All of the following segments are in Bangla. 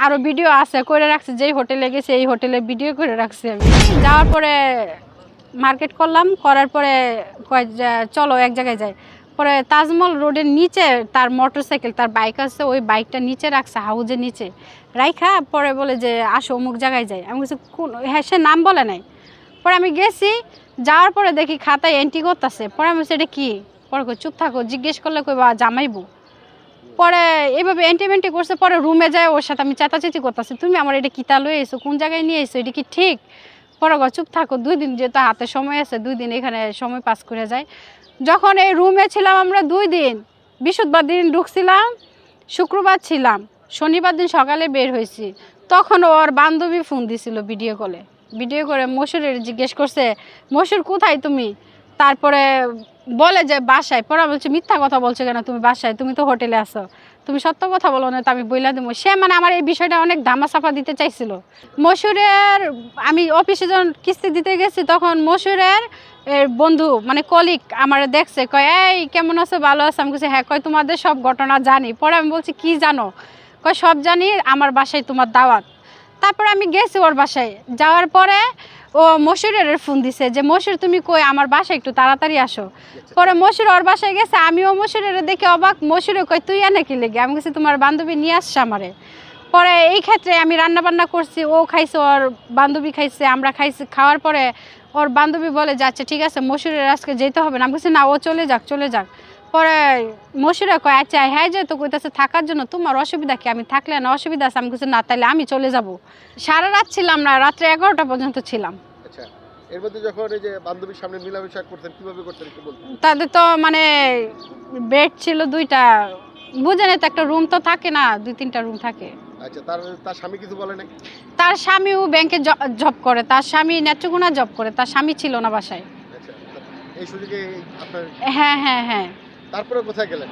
আরও ভিডিও আছে করে রাখছি, যেই হোটেলে গেছে এই হোটেলে ভিডিও করে রাখছি আমি। যাওয়ার পরে মার্কেট করলাম, করার পরে কয় যে চলো এক জায়গায় যাই। পরে তাজমহল রোডের নিচে তার মোটরসাইকেল, তার বাইক আছে, ওই বাইকটা নিচে রাখছে, হাউজের নিচে রাইখা পরে বলে যে আসো অমুক জায়গায় যাই। আমি বলছি কোন, হ্যাঁ সে নাম বলে নাই। পরে আমি গেছি, যাওয়ার পরে দেখি খাতায় এন্ট্রি করতেছে। পরে আমি বলছি এটা কী? পরে কই চুপ থাকো, জিজ্ঞেস করলে কই বা জামাইবো। পরে এভাবে এন্টি করছে। পরে রুমে যায় ওর সাথে আমি চেঁচাচেঁচি করতেছি, তুমি আমার এটা কিতা লয়ে এসো, কোন জায়গায় নিয়ে এসো, এটা কি ঠিক? পরে চুপ থাকো, 2 দিন যেহেতু হাতে সময় আছে, 2 দিন এখানে সময় পাস করে যায়। যখন এই রুমে ছিলাম আমরা 2 দিন, বৃহস্পতিবার দিন ঢুকছিলাম, শুক্রবার ছিলাম, শনিবার দিন সকালে বের হয়েছি। তখন ওর বান্ধবী ফোন দিছিল ভিডিও কলে, ভিডিও করে মশুরের জিজ্ঞেস করছে মশুর কোথায় তুমি? তারপরে বলে যে বাসায়। পরে বলছে মিথ্যা কথা বলছো কেন, তুমি বাসায়, তুমি তো হোটেলে আসো, তুমি সত্য কথা বলো না তো আমি বইলা দেবো। সে মানে আমার এই বিষয়টা অনেক ধামাচাপা দিতে চাইছিল। মশুরের আমি অফিসে যখন কিস্তি দিতে গেছি তখন মশুরের বন্ধু মানে কলিগ আমার দেখছে, কয় এই কেমন আছো, ভালো আছো? আমি বলছি হ্যাঁ। কয় তোমাদের সব ঘটনা জানি। পরে আমি বলছি কি জানো? কয় সব জানি, আমার বাসায় তোমার দাওয়াত। তারপরে আমি গেছি ওর বাসায়, যাওয়ার পরে ও মশুরের ফোন দিছে যে মশুর তুমি কই, আমার বাসায় একটু তাড়াতাড়ি আসো। পরে মশুর ওর বাসায় গেছে, আমিও মশুরের দেখে অবাক। মশুরে কই তুই এনে কি লেগে? আমি বলছি তোমার বান্ধবী নিয়ে আসছে আমারে। পরে এই ক্ষেত্রে আমি রান্না বান্না করছি, ও খাইছে, ওর বান্ধবী খাইছে, আমরা খাইছি। খাওয়ার পরে ওর বান্ধবী বলে যে আচ্ছা ঠিক আছে মশুরের আজকে যেতে হবে না। আমি বলছি না, ও চলে যাক চলে যাক। পরে মশুরা কয় আচ্ছা হ্যাঁ যে তো কইতাছে থাকার জন্য, তোমার অসুবিধা কি? আমি থাকলে না অসুবিধা আছে? আমি বলছি না, তাহলে আমি চলে যাব। সারা রাত ছিলাম না, রাত্রে 11টা পর্যন্ত ছিলাম। আচ্ছা, এর মধ্যে যখন এই যে বান্ধবীর সামনে মিলামেশা করতেন কিভাবে করতেন একটু বলতেন? তাদের তো মানে বেড ছিল 2টা, বুঝেন তো একটা রুম তো থাকে না, 2-3টা রুম থাকে। আচ্ছা, তার তার স্বামী কিছু বলে নাই? তার স্বামীও ব্যাংকে জব করে, তার স্বামী নেত্রকোনা জব করে, তার স্বামী ছিল না বাসায়। আচ্ছা, এই সুযোগে আপনার হ্যাঁ হ্যাঁ হ্যাঁ। তারপরে কোথায় গেলেন?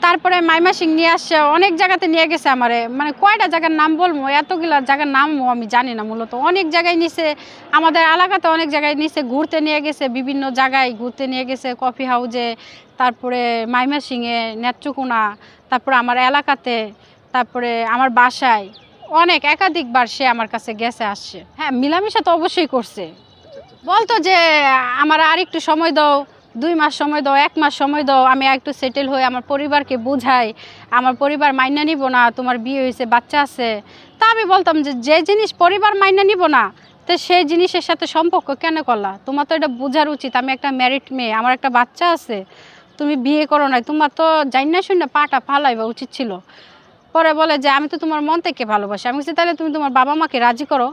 তারপরে মাইমাসিং নিয়ে আসছে, অনেক জায়গাতে নিয়ে গেছে আমারে। মানে কয়টা জায়গার নাম বলবো, এতগুলা জায়গার নামও আমি জানি না। মূলত অনেক জায়গায় নিছে, আমাদের এলাকাতে অনেক জায়গায় নিছে, ঘুরতে নিয়ে গেছে, বিভিন্ন জায়গায় ঘুরতে নিয়ে গেছে, কফি হাউজে, তারপরে মাইমাসিংয়ে, নেত্রকোনা, তারপরে আমার এলাকাতে, তারপরে আমার বাসায়। অনেক একাধিকবার সে আমার কাছে গেছে আসছে। হ্যাঁ, মিলামেশা তো অবশ্যই করছে। আচ্ছা, আচ্ছা, বলতো যে আমার আর একটু সময় দাও, 2 মাস সময় দাও, 1 মাস সময় দাও, আমি একটু সেটেল হয়ে আমার পরিবারকে বুঝাই। আমার পরিবার মাইনা নিব না, তোমার বিয়ে হয়েছে, বাচ্চা আছে। তা আমি বলতাম যে যে জিনিস পরিবার মাইনা নিব না, তো সেই জিনিসের সাথে সম্পর্ক কেন করলা? তোমার তো এটা বোঝার উচিত, আমি একটা ম্যারিড মেয়ে, আমার একটা বাচ্চা আছে, তুমি বিয়ে করো নাই, তোমার তো জাইনা শুনে পাটা ফালাইবা উচিত ছিল। পরে বলে যে আমি তো তোমার মন থেকে ভালোবাসি। আমি বলছি তাহলে তুমি তোমার বাবা মাকে রাজি করো।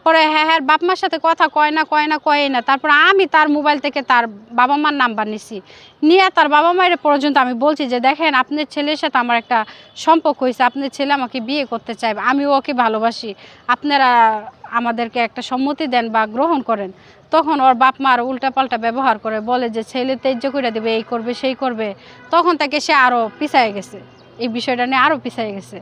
পরে হ্যাঁ হ্যাঁ বাপ মার সাথে কথা কয় না কয় না কয় না। তারপর আমি তার মোবাইল থেকে তার বাবা মার নাম্বার নিছি, নিয়ে তার বাবা মায়ের পর্যন্ত আমি বলছি যে দেখেন আপনার ছেলের সাথে আমার একটা সম্পর্ক হয়েছে, আপনার ছেলে আমাকে বিয়ে করতে চাইবে, আমিও ওকে ভালোবাসি, আপনারা আমাদেরকে একটা সম্মতি দেন বা গ্রহণ করেন। তখন ওর বাপ মা আরও উল্টাপাল্টা ব্যবহার করে, বলে যে ছেলে ত্যায্য করে দেবে, এই করবে সেই করবে। তখন থেকে সে আরও পিছায় গেছে, এই বিষয়টা নিয়ে আরও পিছায় গেছে।